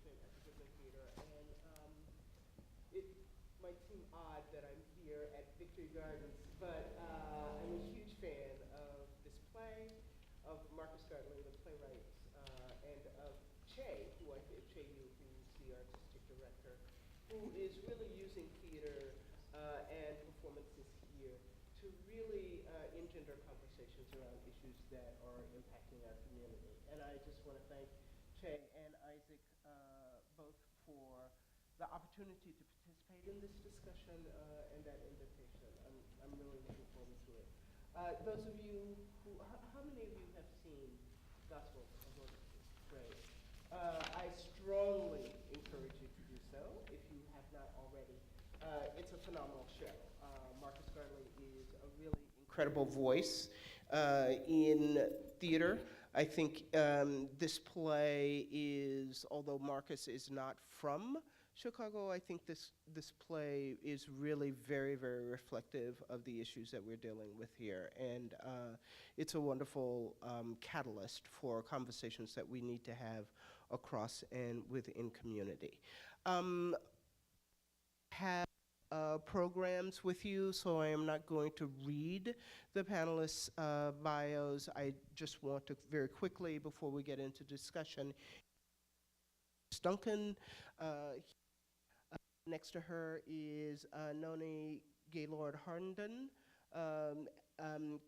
Association at the Goodman Theater, and it might seem odd that I'm here at Victory Gardens, but I'm a huge fan of this play, of Marcus Gartley, the playwright, and of Che, Che Yu, who's the artistic director, who is really using theater and performances here to really engender conversations around issues that are impacting our community. And I just want to thank Che and Isaac both for the opportunity to participate in this discussion and that invitation. I'm really looking forward to it. Those of you who, how many of you have seen Gospel of Orchestra? Great. I strongly encourage you to do so if you have not already. It's a phenomenal show. Marcus Gartley is a really incredible voice in theater. I think this play is, although Marcus is not from Chicago, I think this play is really very, very reflective of the issues that we're dealing with here. And it's a wonderful catalyst for conversations that we need to have across and within community. Have programs with you, so I am not going to read the panelists' bios. I just want to very quickly, before we get into discussion, Duncan. Next to her is Noni Gaylord Harnden,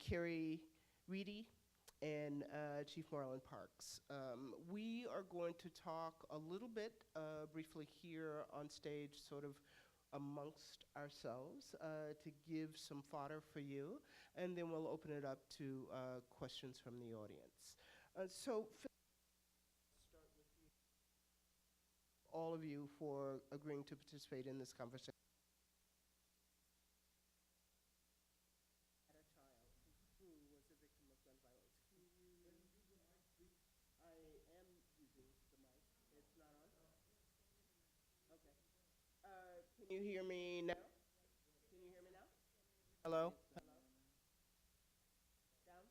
Carrie Reedy, and Chief Marlon Parks. We are going to talk a little bit briefly here on stage, sort of amongst ourselves to give some fodder for you, and then we'll open it up to questions from the audience. So start with you, all of you, for agreeing to participate in this conversation. Had a child who was a victim of gun violence. I am using the mic. It's not on? Okay. Can you hear me now? Can you hear me now? Hello? Hello? Down?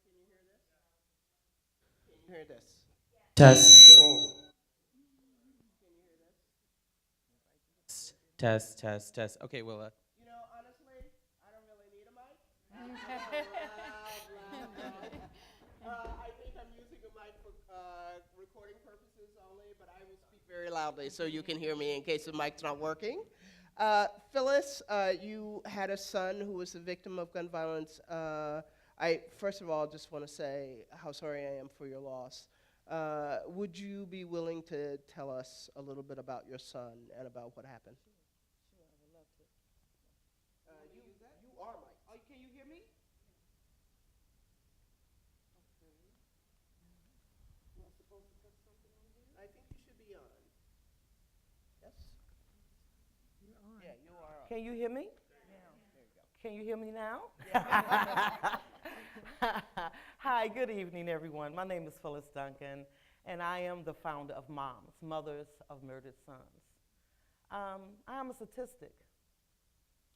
Can you hear this? Can you hear this? Test. Oh. Can you hear this? Test, test, test. Okay, well, You know, honestly, I don't really need a mic. I think I'm using a mic for recording purposes only, but I will speak very loudly so you can hear me in case the mic's not working. Phyllis, you had a son who was a victim of gun violence. I, first of all, just want to say how sorry I am for your loss. Would you be willing to tell us a little bit about your son and about what happened? Sure, I would love to. You are Mike. Oh, can you hear me? Okay. Am I supposed to put something on here? I think you should be on. Yes? You're on. Yeah, you are on. Can you hear me? There you go. Can you hear me now? Yeah. Hi, good evening, everyone. My name is Phyllis Duncan, and I am the founder of MOMS, Mothers of Murdered Sons. I am a statistic.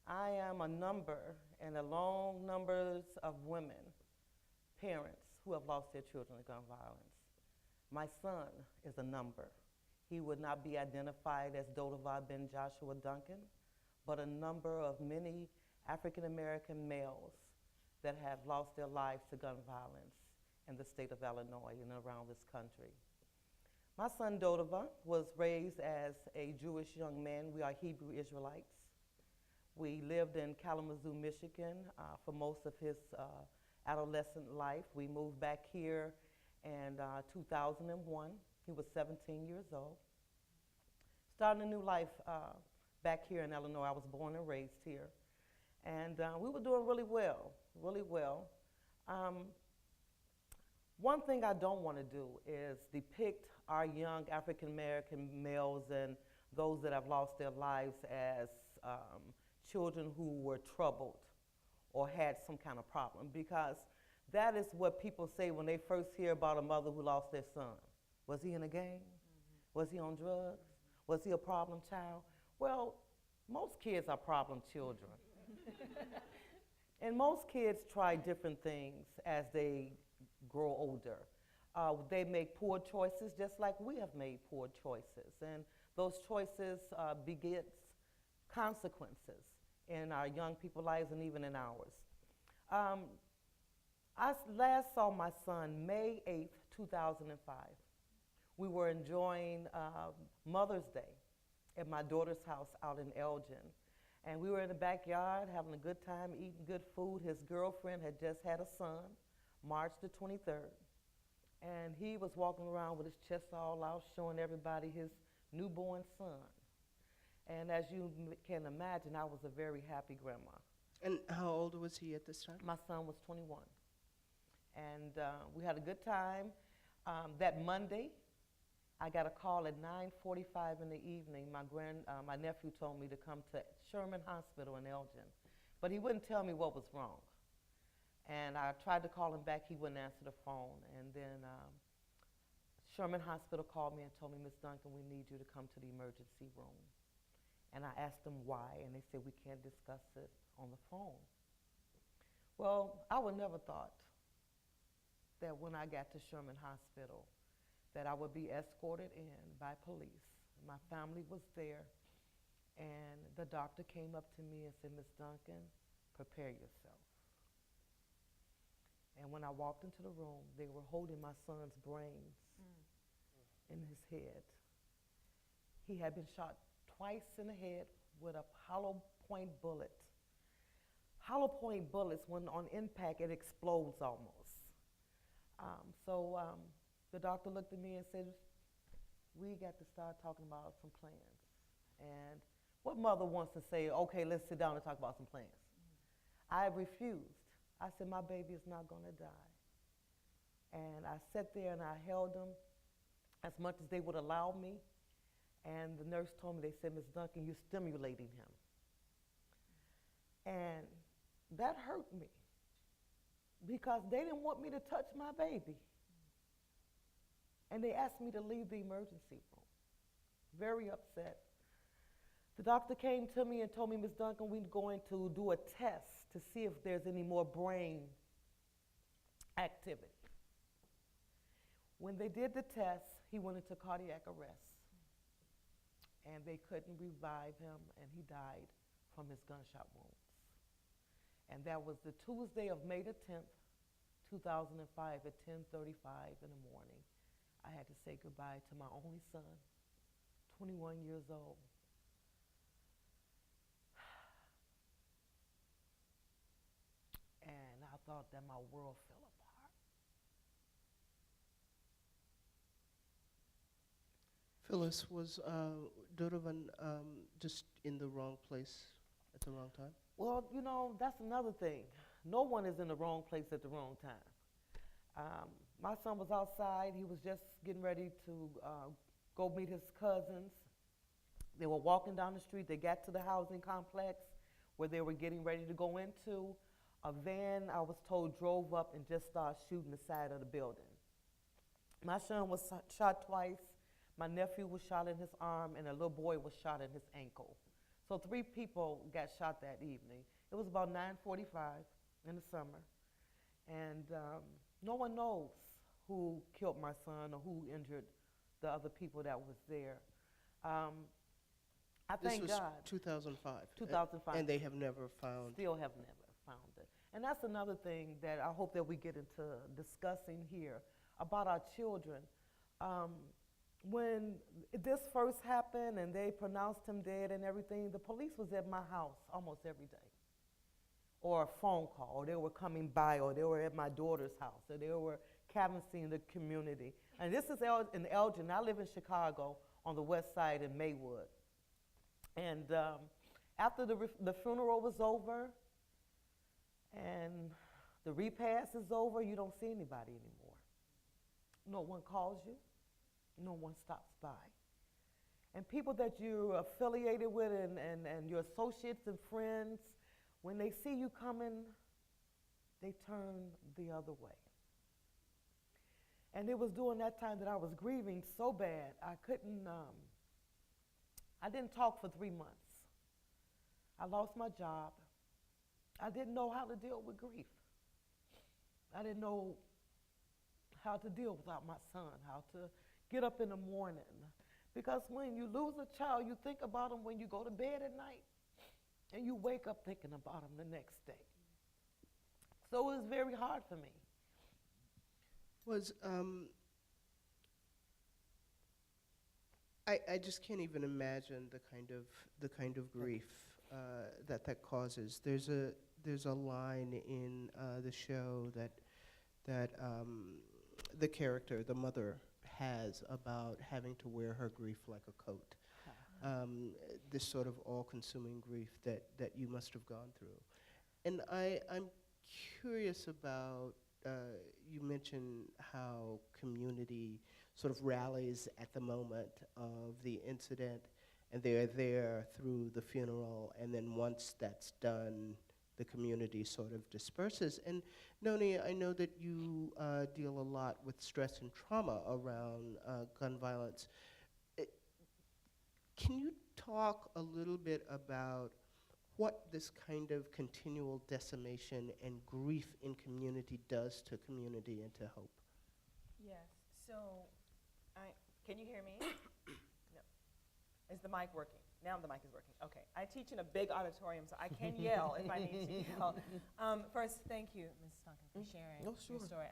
I am a number in the long numbers of women, parents who have lost their children to gun violence. My son is a number. He would not be identified as Dodovar Ben Joshua Duncan, but a number of many African American males that have lost their lives to gun violence in the state of Illinois and around this country. My son Dodovar was raised as a Jewish young man. We are Hebrew Israelites. We lived in Kalamazoo, Michigan for most of his adolescent life. We moved back here in 2001. He was 17 years old. Starting a new life back here in Illinois. I was born and raised here. And we were doing really well, really well. One thing I don't want to do is depict our young African American males and those that have lost their lives as children who were troubled or had some kind of problem, because that is what people say when they first hear about a mother who lost their son. Was he in a gang? Was he on drugs? Was he a problem child? Well, most kids are problem children. And most kids try different things as they grow older. They make poor choices just like we have made poor choices. And those choices begets consequences in our young people's lives and even in ours. Um, last saw my son May 8th, 2005. We were enjoying Mother's Day at my daughter's house out in Elgin. And we were in the backyard having a good time, eating good food. His girlfriend had just had a son, March the 23rd. And he was walking around with his chest all out, showing everybody his newborn son. And as you can imagine, I was a very happy grandma. And how old was he at this time? My son was 21. And we had a good time. That Monday, I got a call at 9:45 in the evening. My nephew told me to come to Sherman Hospital in Elgin, but he wouldn't tell me what was wrong. And I tried to call him back. He wouldn't answer the phone. And then Sherman Hospital called me and told me, Ms. Duncan, we need you to come to the emergency room. And I asked them why, and they said, we can't discuss it on the phone. Well, I would never thought that when I got to Sherman Hospital that I would be escorted in by police. My family was there, and the doctor came up to me and said, Ms. Duncan, prepare yourself. And when I walked into the room, they were holding my son's brains in his head. He had been shot twice in the head with a hollow point bullet. Hollow point bullets, when on impact, it explodes almost. So the doctor looked at me and said, we got to start talking about some plans. And what mother wants to say, okay, let's sit down and talk about some plans? I refused. I said, my baby is not going to die. And I sat there and I held him as much as they would allow me. And the nurse told me, they said, Ms. Duncan, you're stimulating him. And that hurt me because they didn't want me to touch my baby. And they asked me to leave the emergency room. Very upset. The doctor came to me and told me, Ms. Duncan, we're going to do a test to see if there's any more brain activity. When they did the test, he went into cardiac arrest. And they couldn't revive him, and he died from his gunshot wounds. And that was the Tuesday of May the 10th, 2005 at 10:35 in the morning. I had to say goodbye to my only son, 21 years old. And I thought that my world fell apart. Phyllis, was Donovan just in the wrong place at the wrong time? Well, you know, that's another thing. No one is in the wrong place at the wrong time. My son was outside. He was just getting ready to go meet his cousins. They were walking down the street. They got to the housing complex where they were getting ready to go into. A van, I was told, drove up and just started shooting the side of the building. My son was shot twice. My nephew was shot in his arm, and a little boy was shot in his ankle. So 3 people got shot that evening. It was about 9:45 in the summer. And no one knows who killed my son or who injured the other people that was there. I thank God. This was 2005. 2005. And they have never found. Still have never found it. And that's another thing that I hope that we get into discussing here about our children. When this first happened and they pronounced him dead and everything, the police was at my house almost every day. Or a phone call, or they were coming by, or they were at my daughter's house, or they were canvassing the community. And this is in Elgin. I live in Chicago on the west side in Maywood. And after the funeral was over and the repast is over, you don't see anybody anymore. No one calls you. No one stops by. And people that you're affiliated with and your associates and friends, when they see you coming, they turn the other way. And it was during that time that I was grieving so bad, I didn't talk for 3 months. I lost my job. I didn't know how to deal with grief. I didn't know how to deal without my son, how to get up in the morning. Because when you lose a child, you think about him when you go to bed at night, and you wake up thinking about him the next day. So it was very hard for me. Was I just can't even imagine the kind of grief that causes. There's a line in the show that the character, the mother, has about having to wear her grief like a coat. This sort of all-consuming grief that you must have gone through. And I'm curious about, you mentioned how community sort of rallies at the moment of the incident, and they're there through the funeral, and then once that's done, the community sort of disperses. And Noni, I know that you deal a lot with stress and trauma around gun violence. Can you talk a little bit about what this kind of continual decimation and grief in community does to community and to hope? Yes. So, can you hear me? No. Is the mic working? Now the mic is working. Okay. I teach in a big auditorium, so I can yell if I need to yell. First, thank you, Ms. Duncan, for sharing your story.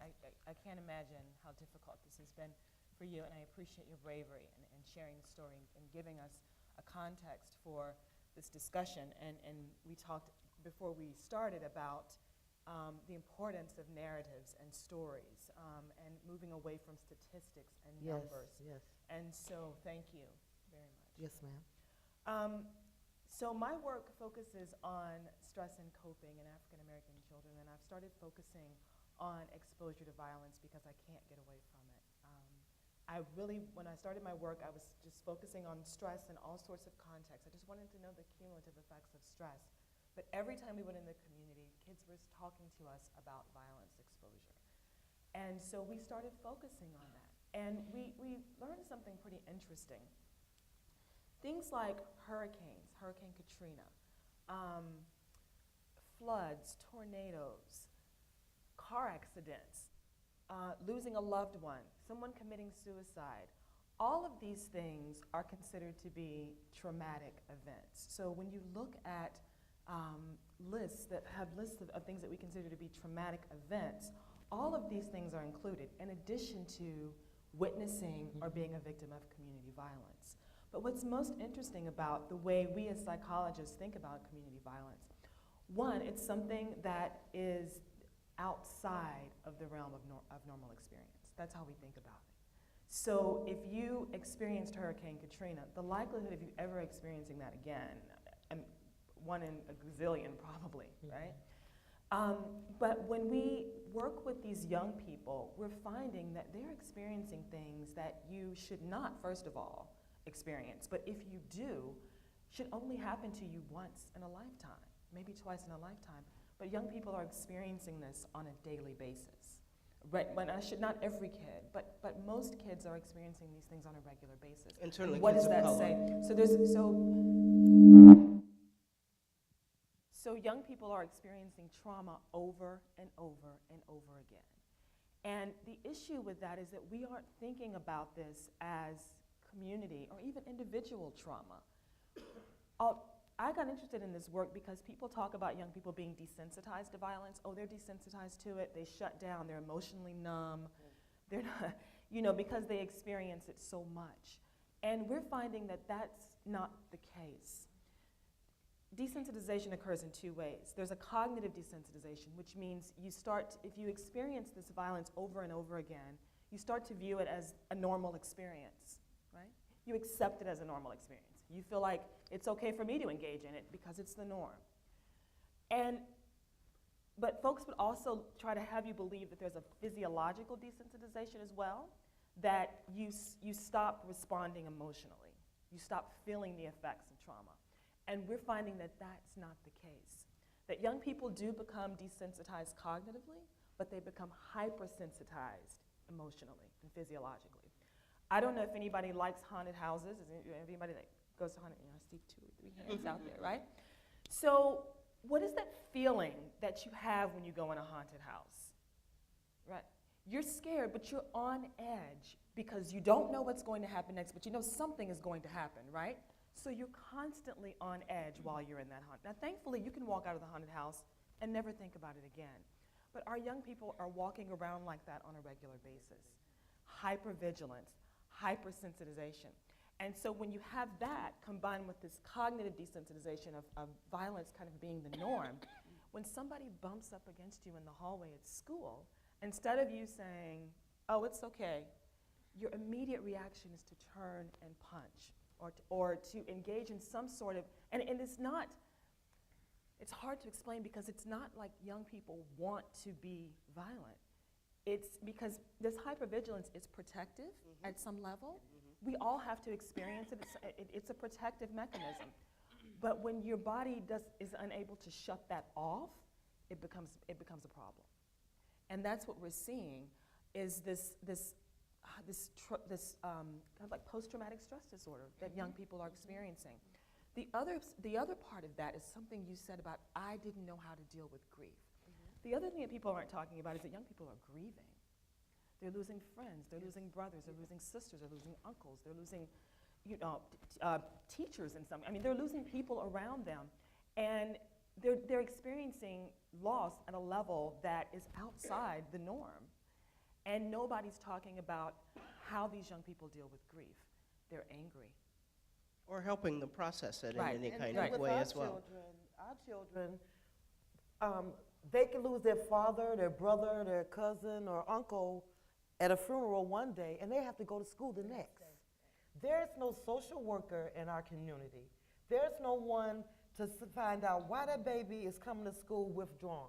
I can't imagine how difficult this has been for you, and I appreciate your bravery and sharing the story and giving us a context for this discussion. And we talked before we started about the importance of narratives and stories and moving away from statistics and numbers. Yes. And so thank you very much. Yes, ma'am. So my work focuses on stress and coping in African American children, and I've started focusing on exposure to violence because I can't get away from it. When I started my work, I was just focusing on stress in all sorts of contexts. I just wanted to know the cumulative effects of stress. But every time we went in the community, kids were talking to us about violence exposure. And so we started focusing on that. And we learned something pretty interesting. Things like hurricanes, Hurricane Katrina, floods, tornadoes, car accidents, losing a loved one, someone committing suicide, all of these things are considered to be traumatic events. So when you look at lists of things that we consider to be traumatic events, all of these things are included in addition to witnessing or being a victim of community violence. But what's most interesting about the way we as psychologists think about community violence, one, it's something that is outside of the realm of normal experience. That's how we think about it. So if you experienced Hurricane Katrina, the likelihood of you ever experiencing that again, one in a gazillion probably, right? But when we work with these young people, we're finding that they're experiencing things that you should not, first of all, experience. But if you do, should only happen to you once in a lifetime, maybe twice in a lifetime. But young people are experiencing this on a daily basis. Right, not every kid, but most kids are experiencing these things on a regular basis. And certainly what kids does of that color. say? So young people are experiencing trauma over and over and over again. And the issue with that is that we aren't thinking about this as community or even individual trauma. I got interested in this work because people talk about young people being desensitized to violence. Oh, they're desensitized to it. They shut down. They're emotionally numb. They're not, because they experience it so much. And we're finding that that's not the case. Desensitization occurs in two ways. There's a cognitive desensitization, which means if you experience this violence over and over again, you start to view it as a normal experience, right? You accept it as a normal experience. You feel like it's okay for me to engage in it because it's the norm. But folks would also try to have you believe that there's a physiological desensitization as well, that you stop responding emotionally. You stop feeling the effects of trauma. And we're finding that that's not the case. That young people do become desensitized cognitively, but they become hypersensitized emotionally and physiologically. I don't know if anybody likes haunted houses. Is there anybody that goes to haunted? I see 2 or 3 hands out there, right? So what is that feeling that you have when you go in a haunted house, right? You're scared, but you're on edge because you don't know what's going to happen next, but you know something is going to happen, right? So you're constantly on edge while you're in that haunt. Now, thankfully, you can walk out of the haunted house and never think about it again. But our young people are walking around like that on a regular basis. Hypervigilance, hypersensitization. And so when you have that combined with this cognitive desensitization of violence kind of being the norm, when somebody bumps up against you in the hallway at school, instead of you saying, oh, it's okay, your immediate reaction is to turn and punch or to engage in some sort of, and it's not, it's hard to explain because it's not like young people want to be violent. It's because this hypervigilance is protective at some level. We all have to experience it. It's a protective mechanism. But when your body is unable to shut that off, it becomes a problem. And that's what we're seeing is this kind of like post-traumatic stress disorder that young people are experiencing. The other part of that is something you said about, I didn't know how to deal with grief. The other thing that people aren't talking about is that young people are grieving. They're losing friends, they're losing brothers, they're losing sisters, they're losing uncles, they're losing teachers in some, I mean, they're losing people around them. And they're experiencing loss at a level that is outside the norm. And nobody's talking about how these young people deal with grief. They're angry. Or helping them process it Right. in any And kind with of way our as well. Children, they can lose their father, their brother, their cousin, or uncle at a funeral one day, and they have to go to school the next. There's no social worker in our community. There's no one to find out why that baby is coming to school withdrawn.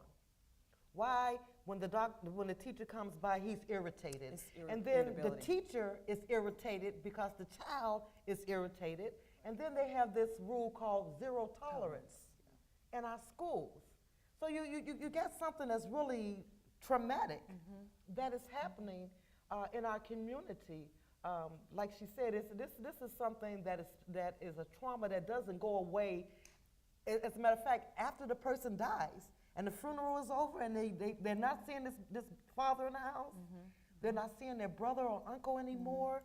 Why, when the teacher comes by, he's irritated. And then the teacher is irritated because the child is irritated. And then they have this rule called zero tolerance in our schools. So you get something that's really traumatic that is happening in our community. Like she said, this is something that is a trauma that doesn't go away. As a matter of fact, after the person dies and the funeral is over and they're not seeing this father in the house, they're not seeing their brother or uncle anymore,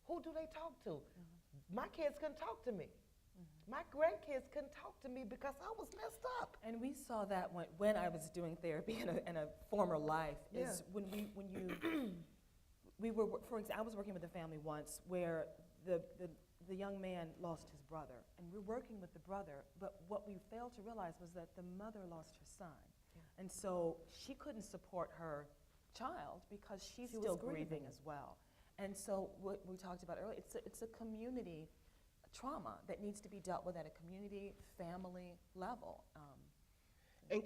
who do they talk to? My kids couldn't talk to me. My grandkids couldn't talk to me because I was messed up. And we saw that when I was doing therapy in a former life, is when we were, for example, I was working with a family once where the young man lost his brother, and we're working with the brother, but what we failed to realize was that the mother lost her son. And so she couldn't support her child because she's still grieving as well. And so what we talked about earlier, it's a community trauma that needs to be dealt with at a community, family level. And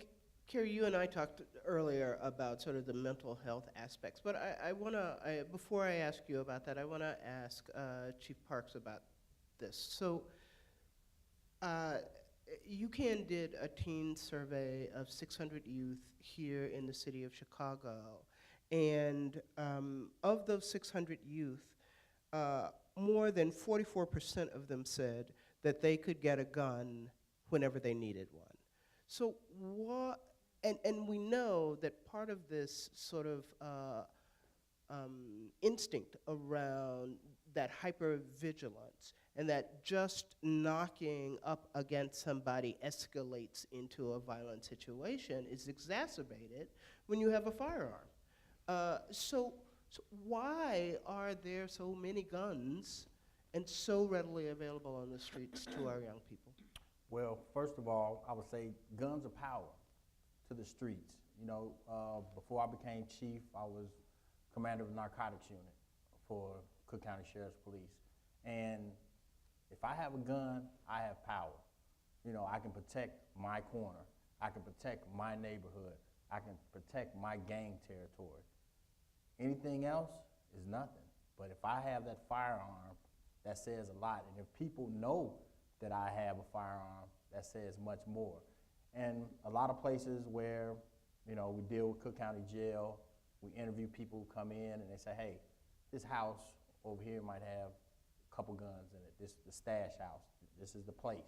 Carrie, you and I talked earlier about sort of the mental health aspects, but I want to, before I ask you about that, I want to ask Chief Parks about this. So UCAN did a teen survey of 600 youth here in the city of Chicago, and of those 600 youth, more than 44% of them said that they could get a gun whenever they needed one. So what, and we know that part of this sort of instinct around that hypervigilance and that just knocking up against somebody escalates into a violent situation is exacerbated when you have a firearm. So why are there so many guns and so readily available on the streets to our young people? Well, first of all, I would say guns are power to the streets. You know, before I became chief, I was commander of the narcotics unit for Cook County Sheriff's Police. And if I have a gun, I have power. You know, I can protect my corner. I can protect my neighborhood. I can protect my gang territory. Anything else is nothing. But if I have that firearm, that says a lot. And if people know that I have a firearm, that says much more. And a lot of places where, you know, we deal with Cook County Jail, we interview people who come in and they say, hey, this house over here might have a couple guns in it. This is the stash house. This is the place.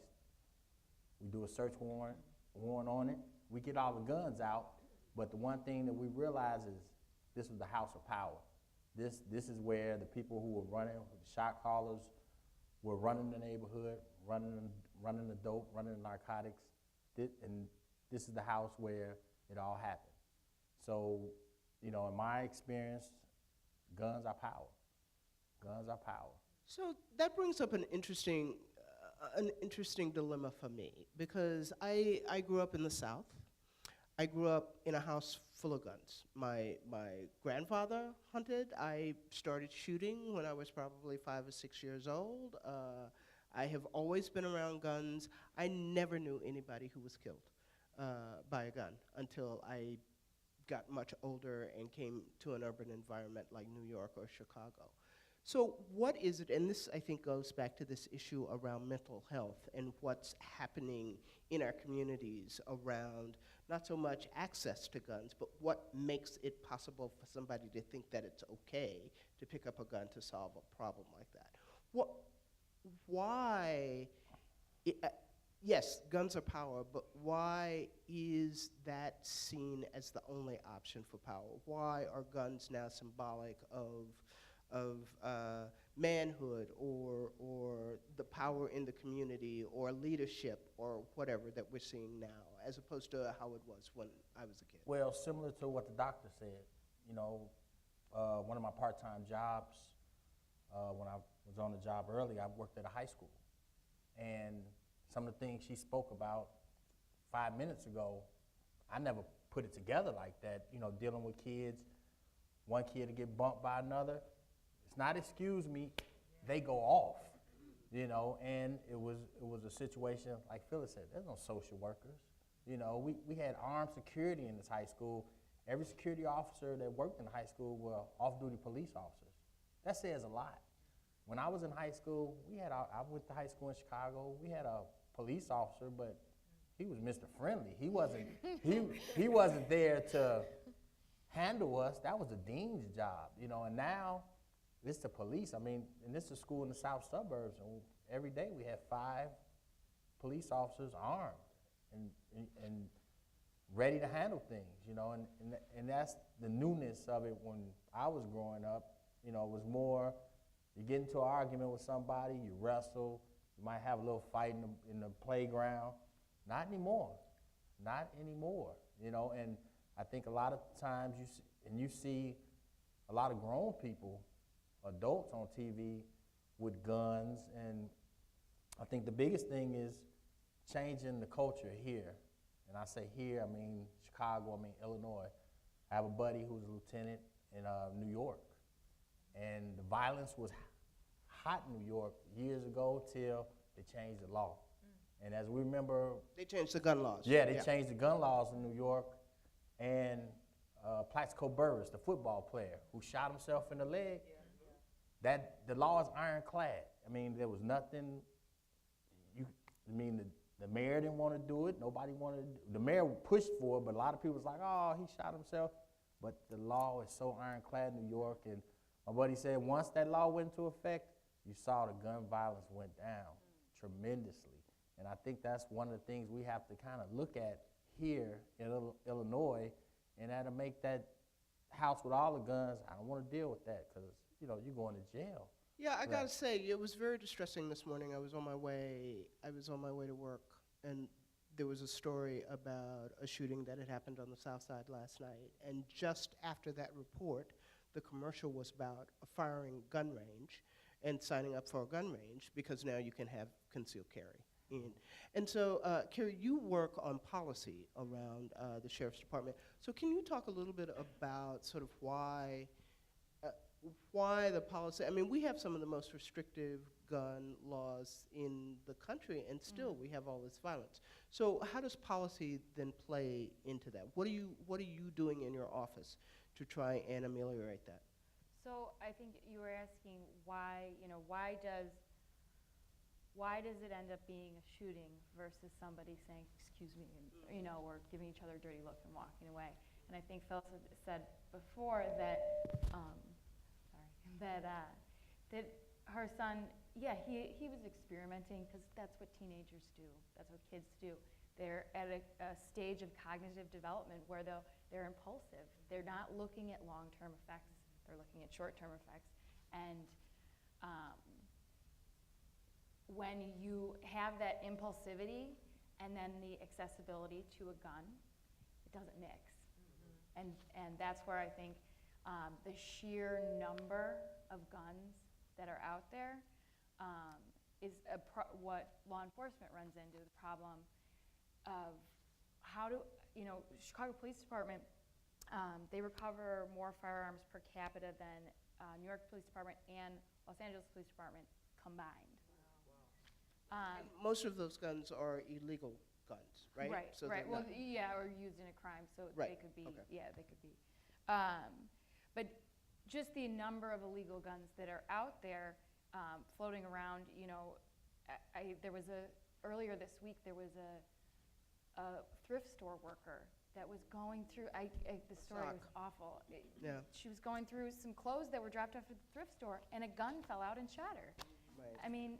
We do a search warrant on it. We get all the guns out, but the one thing that we realize is this was the house of power. This is where the people who were running, the shot callers, were running the neighborhood, running the dope, running the narcotics, and this is the house where it all happened. So, you know, in my experience, guns are power. Guns are power. So that brings up an interesting dilemma for me, because I grew up in the South. I grew up in a house full of guns. My grandfather hunted. I started shooting when I was probably 5 or 6 years old. I have always been around guns. I never knew anybody who was killed by a gun until I got much older and came to an urban environment like New York or Chicago. So what is it, and this I think goes back to this issue around mental health and what's happening in our communities around not so much access to guns, but what makes it possible for somebody to think that it's okay to pick up a gun to solve a problem like that. Why, yes, guns are power, but why is that seen as the only option for power? Why are guns now symbolic of manhood or the power in the community or leadership or whatever that we're seeing now, as opposed to how it was when I was a kid? Well, similar to what the doctor said, you know, one of my part-time jobs, when I was on the job early, I worked at a high school. And some of the things she spoke about 5 minutes ago, I never put it together like that, you know, dealing with kids, one kid to get bumped by another. It's not excuse me, they go off, you know, and it was a situation, like Phyllis said, there's no social workers. You know, we had armed security in this high school. Every security officer that worked in the high school were off-duty police officers. That says a lot. When I was in high school, I went to high school in Chicago, we had a police officer, but he was Mr. Friendly. He wasn't there to handle us. That was the dean's job, you know, and now it's the police. I mean, and this is a school in the south suburbs, and every day we have 5 police officers armed and ready to handle things, you know, and that's the newness of it. When I was growing up, you know, it was more, you get into an argument with somebody, you wrestle, you might have a little fight in the playground. Not anymore, not anymore, you know, and I think a lot of times you see a lot of grown people, adults on TV with guns, and I think the biggest thing is changing the culture here. And I say here, I mean Chicago, I mean Illinois. I have a buddy who's a lieutenant in New York, and the violence was hot in New York years ago till they changed the law. And as we remember, They changed the gun laws. yeah, they changed the gun laws in New York, and Plaxico Burress, the football player who shot himself in the leg, that the law is ironclad. I mean, there was nothing. The mayor didn't want to do it. Nobody wanted. The mayor pushed for it, but a lot of people was like, "Oh, he shot himself." But the law is so ironclad in New York, and my buddy said once that law went into effect, you saw the gun violence went down tremendously. And I think that's one of the things we have to kind of look at here in Illinois, and that'll make that house with all the guns. I don't want to deal with that because, you know, you're going to jail. Yeah, I gotta say, it was very distressing this morning. I was on my way to work, and there was a story about a shooting that had happened on the South Side last night. And just after that report, the commercial was about a firing gun range and signing up for a gun range because now you can have concealed carry. And so, Carrie, you work on policy around the Sheriff's Department. So can you talk a little bit about sort of why the policy, I mean, we have some of the most restrictive gun laws in the country, and still we have all this violence. So how does policy then play into that? What are you doing in your office to try and ameliorate that? So I think you were asking why, you know, why does it end up being a shooting versus somebody saying, excuse me, and, you know, or giving each other a dirty look and walking away? And I think Phyllis had said before that, that her son, yeah, he was experimenting because that's what teenagers do. That's what kids do. They're at a stage of cognitive development where they're impulsive. They're not looking at long-term effects. They're looking at short-term effects. And when you have that impulsivity and then the accessibility to a gun, it doesn't mix. And that's where I think the sheer number of guns that are out there is what law enforcement runs into, the problem of how to, Chicago Police Department, they recover more firearms per capita than New York Police Department and Los Angeles Police Department combined. And most of those guns are illegal guns, right? Right, So right. they're Well, not- yeah, or used in a crime, so they Right, could be, okay. yeah, they could be. But just the number of illegal guns that are out there floating around, there was earlier this week, there was a thrift store worker that was going through, the story was Sock. awful. Yeah. She was going through some clothes that were dropped off at the thrift store, and a gun fell out and shot her. Right. I mean,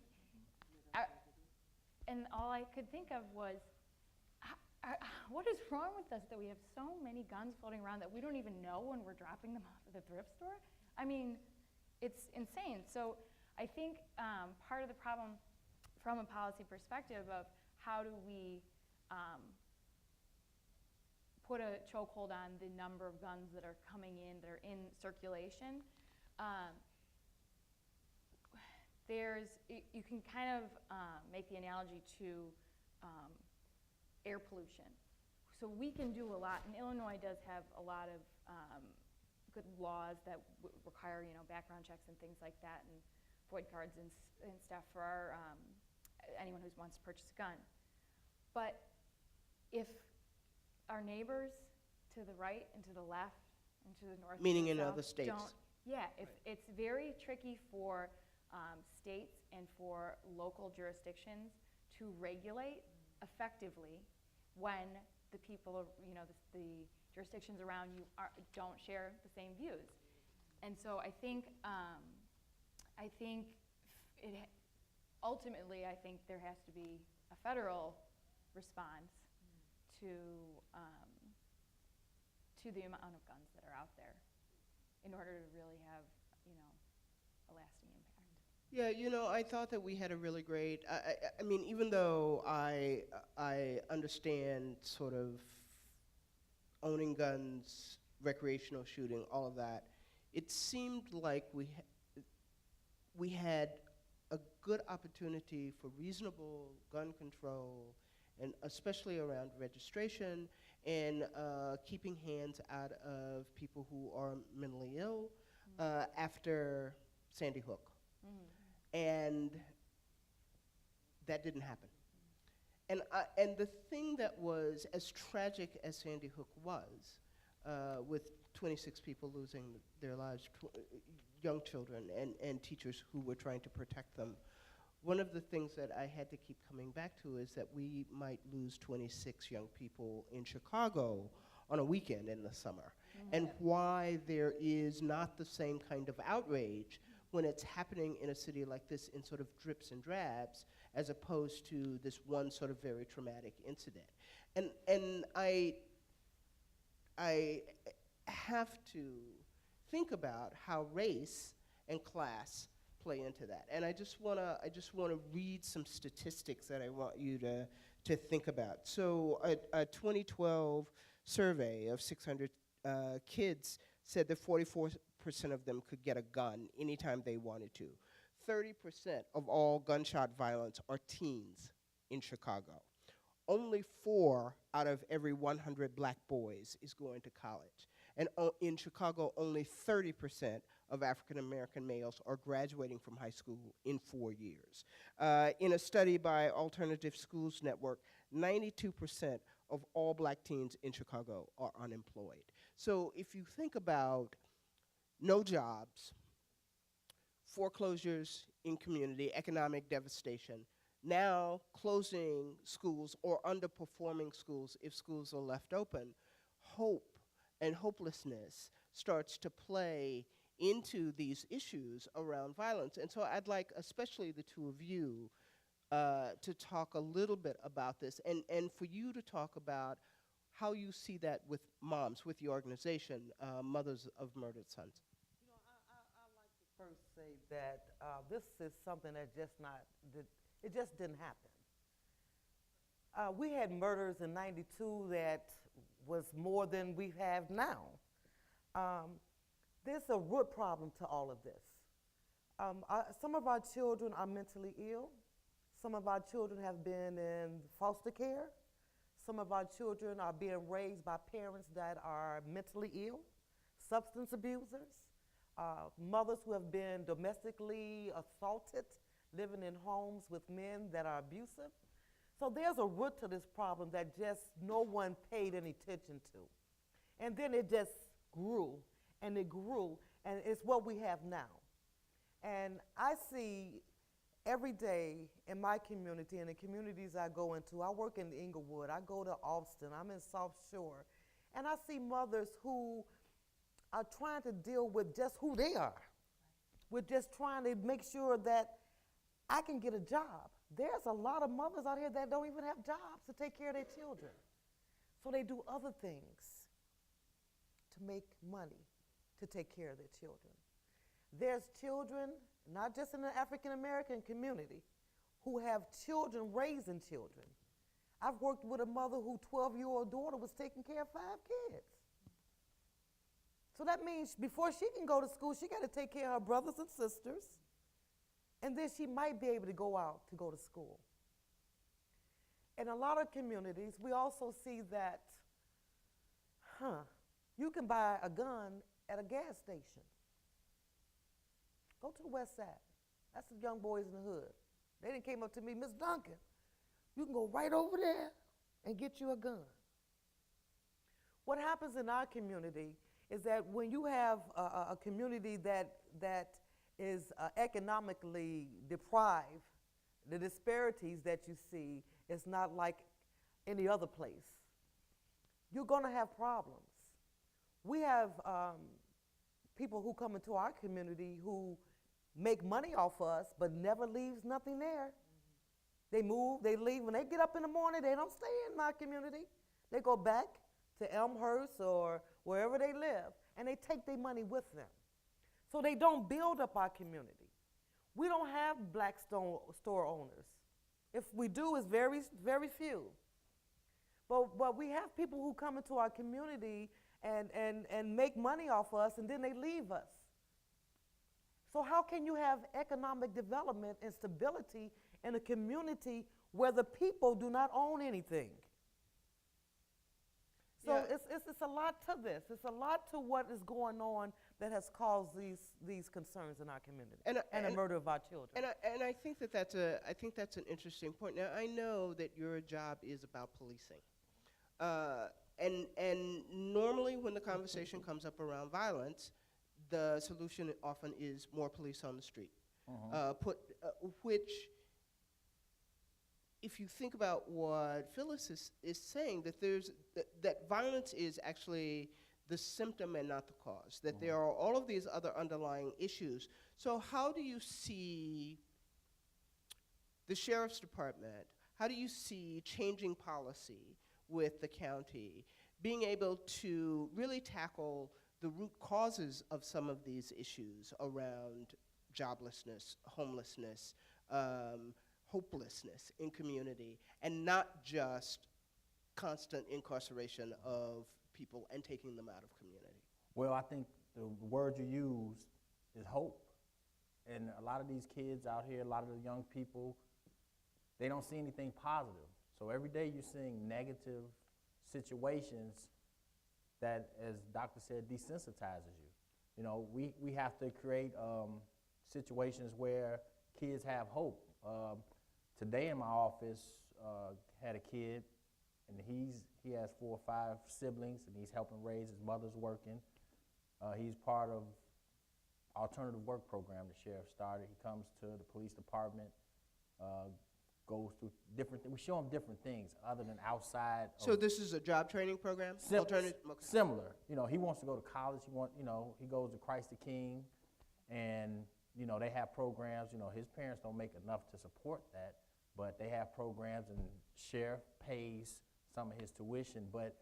and all I could think of was, what is wrong with us that we have so many guns floating around that we don't even know when we're dropping them off at the thrift store? I mean, it's insane. So I think part of the problem from a policy perspective of how do we put a chokehold on the number of guns that are coming in, that are in circulation, you can kind of make the analogy to air pollution. So we can do a lot, and Illinois does have a lot of good laws that require, background checks and things like that, and void cards and stuff for anyone who wants to purchase a gun. But if our neighbors to the right and to the left and to the north, Meaning and in south other states. It's very tricky for states and for local jurisdictions to regulate effectively when the people, the jurisdictions around you don't share the same views. And so I think ultimately, I think there has to be a federal response to the amount of guns that are out there in order to really have, a lasting impact. Yeah, I thought that we had a really great, I mean, even though I understand sort of owning guns, recreational shooting, all of that, it seemed like we had a good opportunity for reasonable gun control, and especially around registration and keeping hands out of people who are mentally ill after Sandy Hook. And that didn't happen. And the thing that was as tragic as Sandy Hook was, with 26 people losing their lives, young children and teachers who were trying to protect them, one of the things that I had to keep coming back to is that we might lose 26 young people in Chicago on a weekend in the summer, and why there is not the same kind of outrage when it's happening in a city like this in sort of drips and drabs, as opposed to this one sort of very traumatic incident. And I have to think about how race and class play into that. And I just wanna read some statistics that I want you to think about. So a 2012 survey of 600 kids said that 44% of them could get a gun anytime they wanted to. 30% of all gunshot violence are teens in Chicago. Only 4 out of every 100 black boys is going to college. And in Chicago, only 30% of African American males are graduating from high school in 4 years. In a study by Alternative Schools Network, 92% of all black teens in Chicago are unemployed. So if you think about no jobs, foreclosures in community, economic devastation, now closing schools or underperforming schools if schools are left open, hope and hopelessness starts to play into these issues around violence. And so I'd like, especially the two of you, to talk a little bit about this, and for you to talk about how you see that with moms, with your organization, Mothers of Murdered Sons. You know, I like to first say that this is something that it just didn't happen. We had murders in '92 that was more than we have now. There's a root problem to all of this. Some of our children are mentally ill. Some of our children have been in foster care. Some of our children are being raised by parents that are mentally ill, substance abusers, mothers who have been domestically assaulted, living in homes with men that are abusive. So there's a root to this problem that just no one paid any attention to. And then it just grew, and it's what we have now. And I see every day in my community and the communities I go into, I work in Inglewood, I go to Austin, I'm in South Shore, and I see mothers who are trying to deal with just who they are. We're just trying to make sure that I can get a job. There's a lot of mothers out here that don't even have jobs to take care of their children. So they do other things to make money to take care of their children. There's children, not just in the African American community, who have children raising children. I've worked with a mother whose 12-year-old daughter was taking care of 5 kids. So that means before she can go to school, she got to take care of her brothers and sisters, and then she might be able to go out to go to school. In a lot of communities, we also see that, you can buy a gun at a gas station. Go to the west side. That's the young boys in the hood. They didn't came up to me, Miss Duncan, you can go right over there and get you a gun. What happens in our community is that when you have a community that is economically deprived, the disparities that you see is not like any other place. You're going to have problems. We have people who come into our community who make money off us, but never leaves nothing there. They move, they leave. When they get up in the morning, they don't stay in my community. They go back to Elmhurst or wherever they live, and they take their money with them. So they don't build up our community. We don't have black store owners. If we do, it's very, very few. But we have people who come into our community and make money off us, and then they leave us. So how can you have economic development and stability in a community where the people do not own anything? So Yeah. it's a lot to this. It's a lot to what is going on that has caused these concerns in our community and the murder of our children. And I think that's an interesting point. Now I know that your job is about policing, and normally when the conversation comes up around violence, the solution often is more police on the street. Which, if you think about what Phyllis is saying, that violence is actually the symptom and not the cause, that there are all of these other underlying issues. So how do you see the sheriff's department, how do you see changing policy with the county, being able to really tackle the root causes of some of these issues around joblessness, homelessness, hopelessness in community, and not just constant incarceration of people and taking them out of community? Well, I think the word you used is hope. And a lot of these kids out here, a lot of the young people, they don't see anything positive. So every day you're seeing negative situations that, as Doctor said, desensitizes you. You know, we have to create situations where kids have hope. Today in my office, had a kid, and he has 4 or 5 siblings, and he's helping raise. His mother's working. He's part of alternative work program the sheriff started. He comes to the police department, goes through different things. We show him different things other than outside. So this is a job training program? Similar. You know, he wants to go to college. He goes to Christ the King, and, they have programs. His parents don't make enough to support that, but they have programs, and sheriff pays some of his tuition, but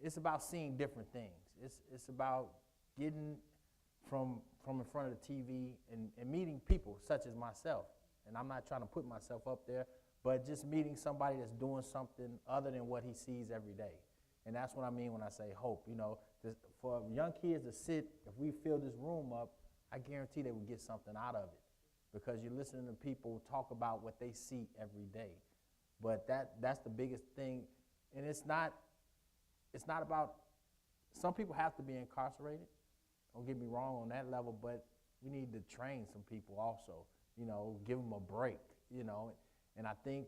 it's about seeing different things. It's about getting from in front of the TV and meeting people such as myself. And I'm not trying to put myself up there, but just meeting somebody that's doing something other than what he sees every day. And that's what I mean when I say hope. You know, for young kids to sit, if we fill this room up, I guarantee they will get something out of it, because you're listening to people talk about what they see every day. But that's the biggest thing, and it's not about, some people have to be incarcerated, don't get me wrong on that level, but we need to train some people also, you know, give them a break, you know. And I think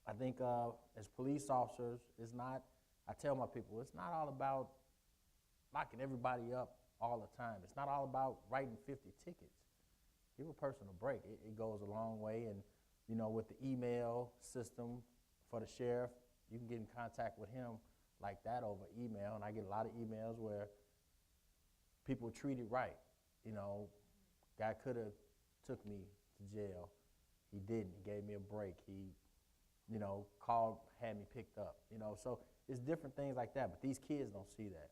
as police officers, it's not, I tell my people, it's not all about locking everybody up all the time. It's not all about writing 50 tickets. Give a person a break. It goes a long way. And, you know, with the email system for the sheriff, you can get in contact with him like that over email. And I get a lot of emails where people treat it right. You know, guy could have took me to jail. He didn't. He gave me a break. He, you know, called, had me picked up. You know, so it's different things like that. But these kids don't see that.